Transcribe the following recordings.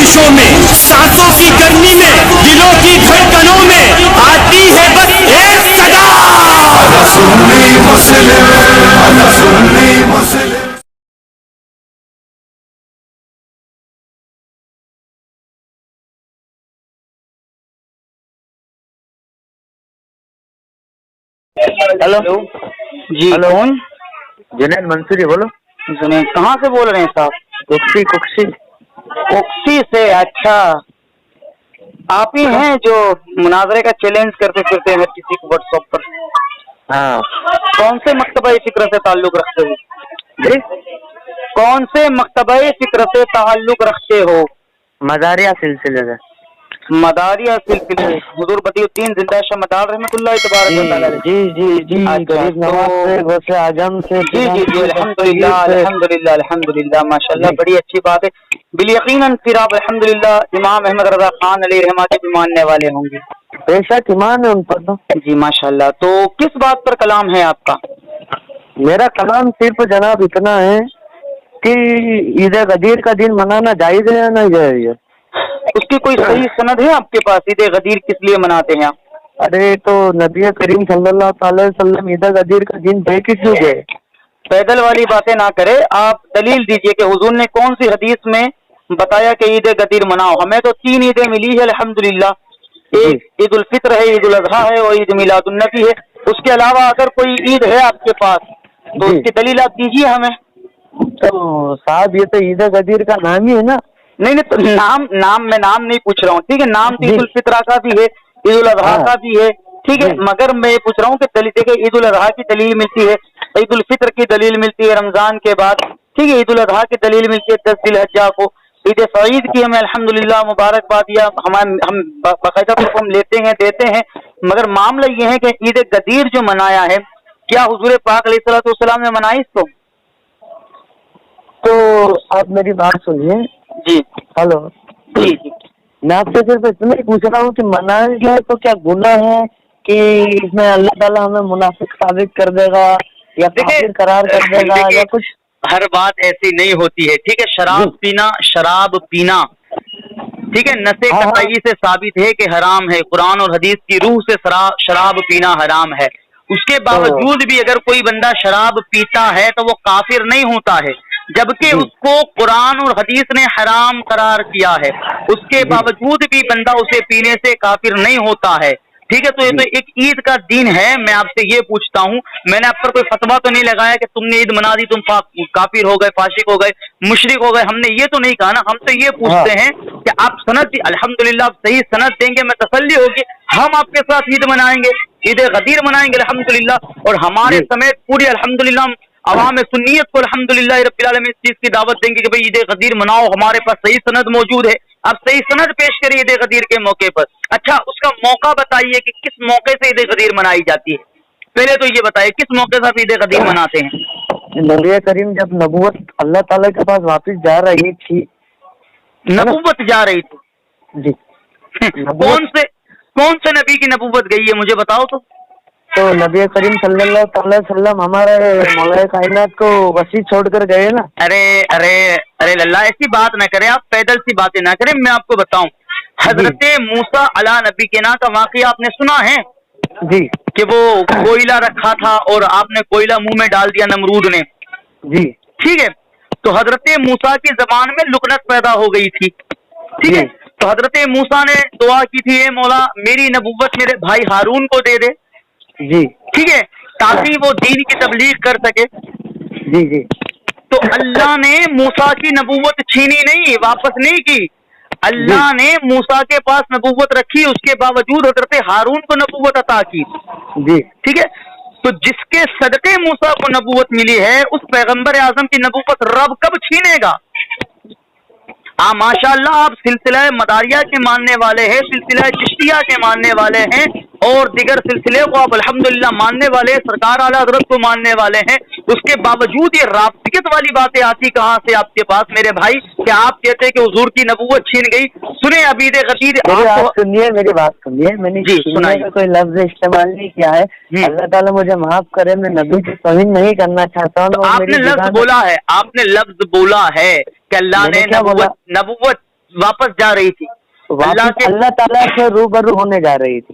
जोशों में, सांसों की गर्मी में, दिलों की धड़कनों में आती है बस एक सदा, सुन्नी मुस्लिम, सुन्नी मुस्लिम। हेलो जी हेलो। कौन? जुनैद मंसूरी बोलो। जुनैद कहाँ से बोल रहे हैं साहब? कुक्सी कुक्सी। कोक्सी से। अच्छा, आप ही हैं जो मुनाजरे का चैलेंज करते फिरते हैं किसी को व्हाट्सएप पर? हाँ कौन से मकतबा फिक्र से ताल्लुक रखते हो? जी, कौन से मकतबा फिक्र से ताल्लुक रखते हो? मदारिया सिलसिले से। मदारिया सिलसिले। हुजूर बदियुद्दीन जिंदा शाह मदार रहमतुल्लाह तबारक व तआला। जी जी जी, अच्छा, गरीब नवाज से, गौसे आजम से। जी जी जी, अल्हम्दुलिल्लाह अल्हम्दुलिल्लाह अल्हम्दुलिल्लाह, माशाल्लाह, बड़ी अच्छी बात है। बिल यकीनन फिर आप अल्हम्दुलिल्लाह इमाम अहमद रजा खान अली रहमा के भी मानने वाले होंगे। बेशक ईमान है उन पर तो। जी माशाल्लाह। तो किस बात पर कलाम है आपका? मेरा कलाम सिर्फ जनाब इतना है कि ईद गदीर का दिन मनाना जायज है या नहीं जायज है? उसकी कोई सही सनद है आपके पास? ईद गदीर किस लिए मनाते हैं आप? अरे तो नबी करीम सल्लल्लाहु अलैहि वसल्लम ईद गदीर का दिन दे के क्यों गए? पैदल वाली बातें ना करे, आप दलील दीजिए कि हुजूर ने कौन सी हदीस में बताया कि ईद गदीर मनाओ। हमें तो 3 ईदें मिली है अल्हम्दुलिल्लाह। एक ईद उल फित्र है, ईद उल अजहा है और ईद मिलादुन नबी है। उसके अलावा अगर कोई ईद है आपके पास तो उसकी दलील आप दीजिए हमें। तो साहब ये तो ईद गदीर का नाम ही है ना। नहीं नहीं, तो मैं नाम नहीं पूछ रहा हूँ, ठीक है? नाम तो ईद उल फित्र का भी है, ईद उल अजहा का भी है, ठीक है, मगर मैं ये पूछ रहा हूँ कि दलील देखिए, ईद उल अजहा की दलील मिलती है, ईद उल फित्र की दलील मिलती है रमजान के बाद, ठीक है, ईद उल अजहा की दलील मिलती है 10 जिलहज्जा को, ईद सईद की हमें अल्हम्दुलिल्लाह मुबारकबाद या हम बाकायदा तौर पर हम लेते हैं देते हैं। मगर मामला ये है कि ईद गदीर जो मनाया है, क्या हुजूर पाक अलैहिस्सलाम ने मनाई इसको? तो आप मेरी बात सुनिए। जी हेलो जी जी, मैं आपसे सिर्फ इतना ही पूछ रहा हूँ कि मनाएंगे तो क्या गुनाह है कि इसमें अल्लाह ताला हमें मुनाफिक साबित कर देगा या काफिर करार कर देगा या कुछ? हर बात ऐसी नहीं होती है, ठीक है? शराब पीना, ठीक है, नशे कतई से साबित है कि हराम है। कुरान और हदीस की रूह से शराब पीना हराम है। उसके बावजूद भी अगर कोई बंदा शराब पीता है तो वो काफिर नहीं होता है, जबकि उसको कुरान और हदीस ने हराम करार किया है। उसके बावजूद भी बंदा उसे पीने से काफिर नहीं होता है, ठीक है? तो ये तो एक ईद का दिन है। मैं आपसे ये पूछता हूँ, मैंने आप पर कोई फतवा तो नहीं लगाया कि तुमने ईद मना दी, तुम काफिर हो गए, फासिक हो गए, मुशरिक हो गए, हमने ये तो नहीं कहा ना। हम तो ये पूछते हैं कि आप सनद, अल्हम्दुलिल्लाह आप सही सनद देंगे, मैं तसल्ली होगी, हम आपके साथ ईद मनाएंगे, ईद गदीर मनाएंगे अल्हम्दुलिल्लाह। और हमारे समेत पूरी अल्हम्दुलिल्लाह अवाम सुन्नियत को अल्हम्दुलिल्लाह रब्बिल आलमीन इस चीज की दावत देंगे कि भाई ईद गदीर मनाओ, हमारे पास सही सनद मौजूद है। आप सही सनद पेश करिए ईद गदीर के मौके पर। अच्छा, उसका मौका बताइए कि किस मौके से ईद गदीर मनाई जाती है। पहले तो ये बताइए किस मौके से आप ईद गदीर मनाते हैं? नबी करीम जब नबूवत अल्लाह ताला के पास वापस जा रही थी, नबूवत जा रही थी जी, कौन से नबी की नबूवत गई है, मुझे बताओ तो नबी करीम सल्लल्लाहु अलैहि वसल्लम हमारे मौला कायनात को वसी छोड़कर गए ना। अरे अरे अरे लल्ला, ऐसी बात ना करें आप, पैदल सी बातें ना करें। मैं आपको बताऊं, हजरत मूसा अला नबी के ना का वाकया आपने सुना है जी कि वो कोयला रखा था और आपने कोयला मुंह में डाल दिया नमरूद ने, जी, ठीक है? तो हजरत मूसा की जबान में लुकनत पैदा हो गई थी, ठीक है? तो हजरत मूसा ने दुआ की थी, ए मौला मेरी नबूवत मेरे भाई हारून को दे दे, जी, ठीक है, ताकि वो दीन की तबलीग कर सके। जी जी। तो अल्लाह ने मूसा की नबूवत छीनी नहीं, वापस नहीं की। अल्लाह ने मूसा के पास नबूवत रखी, उसके बावजूद हजरत हारून को नबूवत अता की, जी, ठीक है? तो जिसके सदके मूसा को नबूवत मिली है, उस पैगंबर आजम की नबूवत रब कब छीनेगा? माशाअल्लाह, आप सिलसिला मदारिया के मानने वाले हैं, सिलसिला चिश्तिया के मानने वाले हैं और दिगर सिलसिले को आप अल्हम्दुलिल्लाह मानने वाले, सरकार आला हजरत को मानने वाले हैं। उसके बावजूद ये राबतियत वाली बातें आती कहाँ से आपके पास मेरे भाई, कि आप कहते हैं कि हुजूर की नबूवत छीन गई? सुने अबीद गदीर, सुनिए मेरी बात सुनिए, मैंने सुनने का कोई लफ्ज इस्तेमाल नहीं किया है। अल्लाह ताला मुझे माफ करे, मैं नबी की तौहीन नहीं करना चाहता हूँ। आपने लफ्ज बोला है, आपने लफ्ज बोला है कि अल्लाह ने नबूवत واپس جا رہی تھی اللہ تعالیٰ سے روبرو ہونے جا رہی تھی.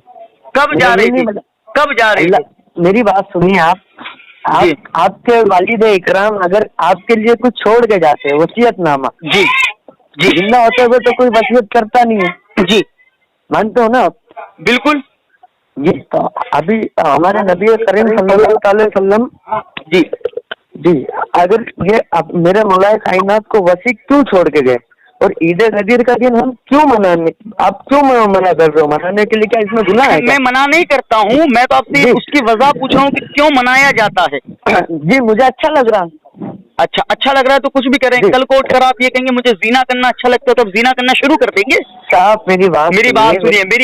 کب جا رہی تھی؟ کب جا رہی تھی؟ میری بات سنیے آپ کے والد اکرام اگر آپ کے لیے کچھ چھوڑ کے جاتے ہیں وصیت نامہ, جی جی, زندہ ہوتے ہوئے تو کوئی وصیت کرتا نہیں ہے, جی مانتے ہو نا آپ؟ بالکل جی. تو ابھی ہمارے نبی کریم صلی اللہ علیہ وسلم جی جی اگر یہ میرے مولا کائنات کو وصی کیوں چھوڑ کے گئے, اور عید غدیر کا دن ہم کیوں منانے, آپ کیوں منع کر رہے ہو منانے کے لیے؟ کیا اس میں گناہ ہے؟ میں منع نہیں کرتا ہوں, میں تو آپ سے اس کی وجہ پوچھ رہا ہوں کہ کیوں منایا جاتا ہے. جی مجھے اچھا لگ رہا. اچھا لگ رہا ہے تو کچھ بھی کریں. کل کو اٹھ کر آپ یہ کہیں گے مجھے زنا کرنا اچھا لگتا ہے تو اب زنا کرنا شروع کر دیں گے. صاحب میری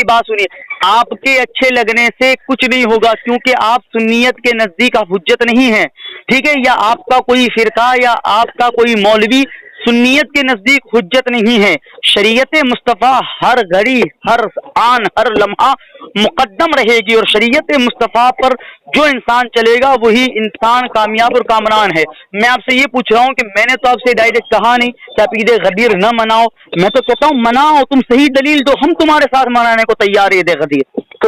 بات سنیے. آپ کے اچھے لگنے سے کچھ نہیں ہوگا, کیونکہ آپ سنیت کے نزدیک آپ حجت نہیں ہیں, ٹھیک ہے, یا آپ کا کوئی فرقہ یا آپ کا کوئی مولوی سنیت کے نزدیک حجت نہیں ہے. شریعت مصطفیٰ ہر گھڑی ہر آن ہر لمحہ مقدم رہے گی, اور شریعت مصطفیٰ پر جو انسان چلے گا وہی انسان کامیاب اور کامران ہے. میں آپ سے یہ پوچھ رہا ہوں کہ میں نے تو آپ سے ڈائریکٹ کہا نہیں کہ آپ عید غدیر نہ مناؤ, میں تو کہتا ہوں مناؤ, تم صحیح دلیل دو, ہم تمہارے ساتھ منانے کو تیار ہے عید غدیر. تو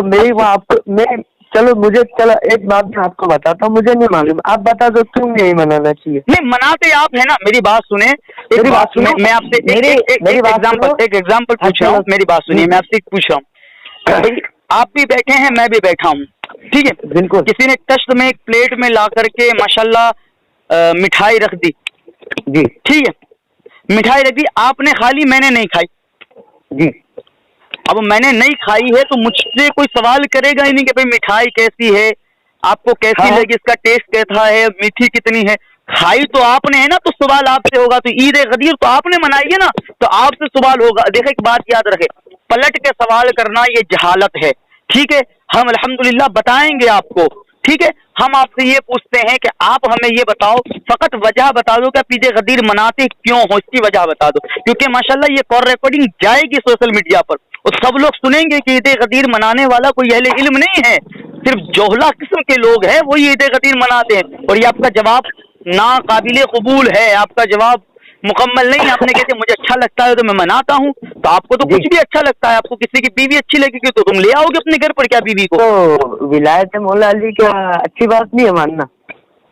چلو ایک بات میں آپ کو بتاتا ہوں, مجھے نہیں معلوم, آپ بتا دو کیوں نہیں منانا چاہیے. نہیں مناتے آپ ہیں نا. میری بات سنیں, میں آپ سے ایک ایگزامپل پوچھ رہا ہوں. میری بات سنیے, میں آپ سے پوچھ رہا ہوں, آپ بھی بیٹھے ہیں میں بھی بیٹھا ہوں, ٹھیک ہے, بالکل. کسی نے کشت میں ایک پلیٹ میں لا کر کے ماشاءاللہ مٹھائی رکھ دی, جی ٹھیک ہے, مٹھائی رکھ دی, آپ نے کھا لی, میں نے نہیں کھائی, جی. اب میں نے نہیں کھائی ہے تو مجھ سے کوئی سوال کرے گا ہی نہیں کہ بھائی مٹھائی کیسی ہے, آپ کو کیسی لگی, اس کا ٹیسٹ کیسا ہے, میٹھی کتنی ہے. کھائی تو آپ نے ہے نا, تو سوال آپ سے ہوگا. تو عید غدیر تو آپ نے منائی ہے نا, تو آپ سے سوال ہوگا. دیکھیں ایک بات یاد رکھے, پلٹ کے سوال کرنا یہ جہالت ہے, ٹھیک ہے. ہم الحمدللہ بتائیں گے آپ کو, ٹھیک ہے. ہم آپ سے یہ پوچھتے ہیں کہ آپ ہمیں یہ بتاؤ, فقط وجہ بتا دو کہ آپ عید غدیر مناتے کیوں ہو, اس کی وجہ بتا دو, کیونکہ ماشاءاللہ یہ کال ریکارڈنگ جائے گی سوشل میڈیا پر, اور سب لوگ سنیں گے کہ عید غدیر منانے والا کوئی اہل علم نہیں ہے, صرف جوہلا قسم کے لوگ ہیں وہی عید غدیر مناتے ہیں. اور یہ آپ کا جواب ناقابل قبول ہے, آپ کا جواب مکمل نہیں. آپ نے کہتے مجھے اچھا لگتا ہے تو میں مناتا ہوں, تو آپ کو تو کچھ بھی اچھا لگتا ہے, آپ کو کسی کی بیوی اچھی لگے گی تو تم لے آؤ گے اپنے گھر پر, کیا بیوی کو تو ولایت مولا علی کیا اچھی بات نہیں ہے ماننا؟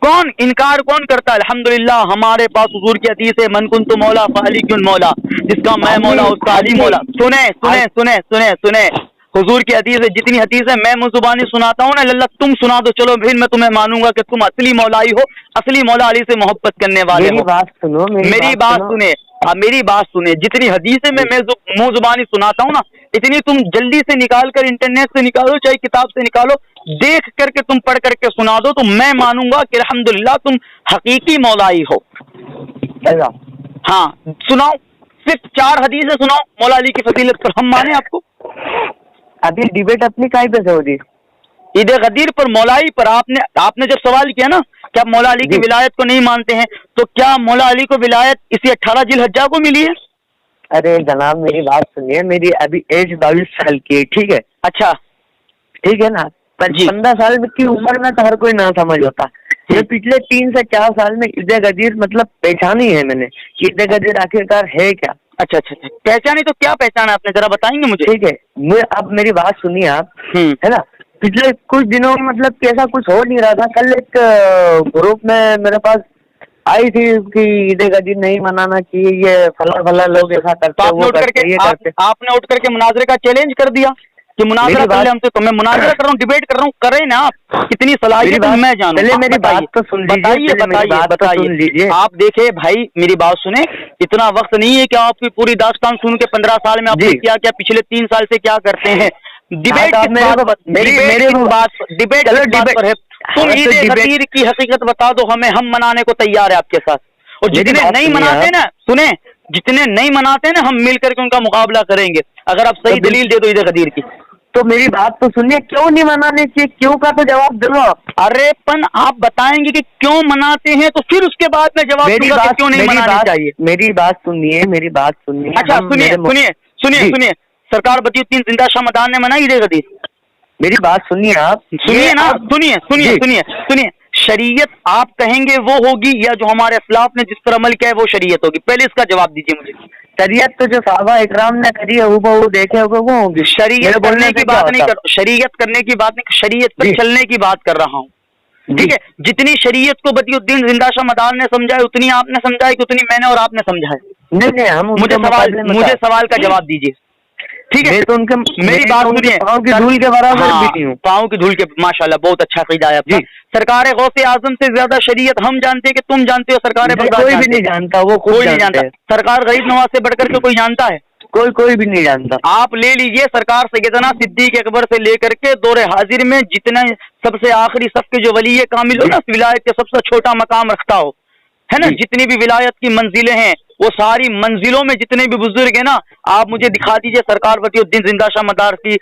کون انکار کون کرتا ہے؟ الحمدللہ ہمارے پاس حضور کی حدیث ہے, من کنت مولا فعلی کن مولا, جس کا میں مولا اس کا علی مولا. سنیں حضور کی حدیث ہے, جتنی حدیث ہے میں منہ زبانی سناتا ہوں نا, اللہ تم سنا دو, چلو پھر میں تمہیں مانوں گا کہ تم اصلی مولائی ہو, اصلی مولا علی سے محبت کرنے والے ہو. میری بات سنیں, جتنی حدیثیں میں منہ زبانی سناتا ہوں نا, اتنی تم جلدی سے نکال کر انٹرنیٹ سے نکالو, چاہے کتاب سے نکالو, دیکھ کر کے تم پڑھ کر کے سنا دو, تو میں مانوں گا کہ الحمدللہ تم حقیقی مولائی ہو. ہاں سناؤ, صرف 4 حدیثیں سناؤ مولا علی کی فضیلت پر, ہم مانیں آپ کو. ابھی ڈیبیٹ اپنی کہیں پہ ہو رہی ہے عید غدیر پر, مولائی پر. آپ نے جب سوال کیا نا کہ آپ مولا علی کی ولایت کو نہیں مانتے ہیں, تو کیا مولا علی کو ولایت اسی 18 ذی الحجہ کو ملی ہے؟ ارے جناب میری بات سنیے, میری ابھی ایج 22 سال کی ہے, ٹھیک ہے. اچھا ٹھیک ہے نا, 15 سال کی عمر میں تو ہر کوئی نہ سمجھ ہوتا. یہ پچھلے 3 سے 4 سال میں عید غدیر مطلب پہچانی ہے میں نے, عید غدیر آخرکار ہے کیا. اچھا پہچانی, تو کیا پہچانا آپ نے, ذرا بتائیں گے مجھے؟ ٹھیک ہے, اب میری بات سنیے آپ, ہے نا. پچھلے کچھ دنوں میں مطلب کہ ایسا کچھ ہو نہیں رہا تھا. کل ایک گروپ میں میرے پاس آئی تھی کہ عید غدیر نہیں منانا چاہیے, یہ فلاں لوگ ایسا کرتے, وہ کرتے, یہ کرتے. آپ نے اٹھ کر کے مناظرے کا چیلنج کر دیا کہ مناظرہ کر لیں ہم سے, تو میں مناظرہ کر رہا ہوں, ڈیبیٹ کر رہا ہوں, کریں نا آپ, کتنی صلاحیت میں جانوں. پہلے میری بات تو سن لیجیے. آپ دیکھیں بھائی, میری بات سنیں, اتنا وقت نہیں ہے کہ آپ کی پوری داستان سن کے 15 سال میں آپ نے کیا پچھلے 3 سال سے کیا کرتے ہیں. ڈیبیٹ پر ہے, تم عید غدیر کی حقیقت بتا دو ہمیں, ہم منانے کو تیار ہے آپ کے ساتھ. اور جتنے نہیں مناتے نا, سنیں, جتنے نہیں مناتے نا, ہم مل کر کے ان کا مقابلہ کریں گے, اگر آپ صحیح دلیل دے دو عید غدیر کی. تو میری بات تو سنیے, کیوں نہیں منانے چاہیے, کیوں کا تو جواب دو. ارے آپ بتائیں گے کہ کیوں مناتے ہیں, تو پھر اس کے بعد میں جواب دوں گا کہ کیوں نہیں منانا چاہیے. میری بات سنیے. اچھا سنیے, سرکار بدی الدین زندہ شاہ مدان نے منائی عید غدیر. میری بات سنیے آپ, سنیے نا, سنیے. शरीयत आप कहेंगे वो होगी या जो हमारे असलाफ ने जिस पर अमल किया है वो शरीयत होगी? पहले इसका जवाब दीजिए मुझे। शरीयत तो जो साहबा इकराम ने करी है वो देखे होगा वो होगी। शरीयत करने की बात नहीं कर, शरीयत करने की बात नहीं, शरीयत पर चलने की बात कर रहा हूँ, ठीक है? जितनी शरीयत को बदियुद्दीन जिंदा शाह मदार ने समझा है उतनी आपने समझा है कि उतनी मैंने और आपने समझा है? नहीं, हम मुझे सवाल का जवाब दीजिए, ठीक है? तो उनके मेरी बात सुनिए, पाँव की धूल के बराबर भी नहीं हूँ। पाँव की धूल के, माशाल्लाह बहुत अच्छा क़ीदा है आपका। सरकार गौसे आजम से ज्यादा शरीयत हम जानते हैं कि तुम जानते हो? सरकार कोई भी नहीं जानता, वो कोई नहीं जानता। सरकार गरीब नवाज से बढ़कर के कोई जानता है? कोई भी नहीं जानता। आप ले लीजिए, सरकार सैयदना सिद्दीक अकबर से लेकर के दौरे हाजिर में जितना सबसे आखिरी सफ के जो वली कामिल हो ना, विलायत के सबसे छोटा मकाम रखता हो, है ना, जितनी भी विलायत की मंजिलें हैं वो सारी मंजिलों में जितने भी बुजुर्ग हैं ना, आप मुझे दिखा दीजिए सरकार बदियुद्दीन जिंदा शाह मदार की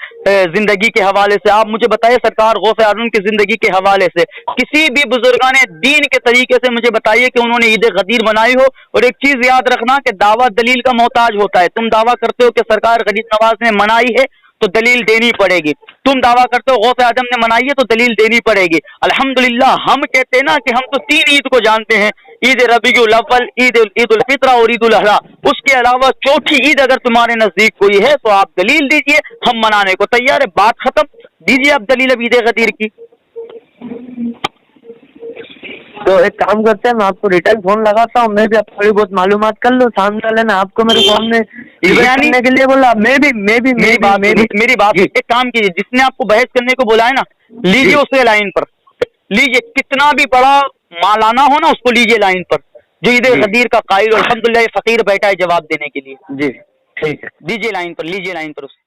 जिंदगी के हवाले से। आप मुझे बताइए सरकार गौसे आजम की जिंदगी के हवाले से किसी भी बुजुर्गान दीन के तरीके से मुझे बताइए कि उन्होंने ईद गदीर बनाई हो। और एक चीज याद रखना कि दावा दलील का मोहताज होता है। तुम दावा करते हो कि सरकार गरीब नवाज ने मनाई है तो दलील देनी पड़ेगी, तुम दावा करते हो गौसे आजम ने मनाई है तो दलील देनी पड़ेगी। अल्हम्दुलिल्लाह हम कहते हैं ना कि हम तो 3 ईद को जानते हैं, ईद रबीउल अव्वल, ईद उल फित्र और ईद उल अज़हा। उसके अलावा चौथी ईद अगर तुम्हारे नजदीक कोई है तो आप दलील दीजिए, हम मनाने को तैयार है। बात खत्म, दीजिए आप दलील अब ईद गदीर की। तो एक काम करते हैं, मैं आपको रिटर्न फोन लगाता हूँ, मैं भी आप थोड़ी बहुत मालूमात कर लो। सामने वाले ने आपको मेरे सामने करने के लिए बोला, मैं भी मेरी बात एक काम कीजिए, जिसने आपको बहस करने को बोला है ना, लीजिए उसे लाइन पर लीजिए। कितना भी बड़ा मालाना हो ना, उसको लीजिए लाइन पर, जो ईद गदीर का कायल अल्हम्दुलिल्लाह फकीर बैठा है जवाब देने के लिए। जी ठीक है, दीजिए लाइन पर, लीजिए लाइन पर उसे।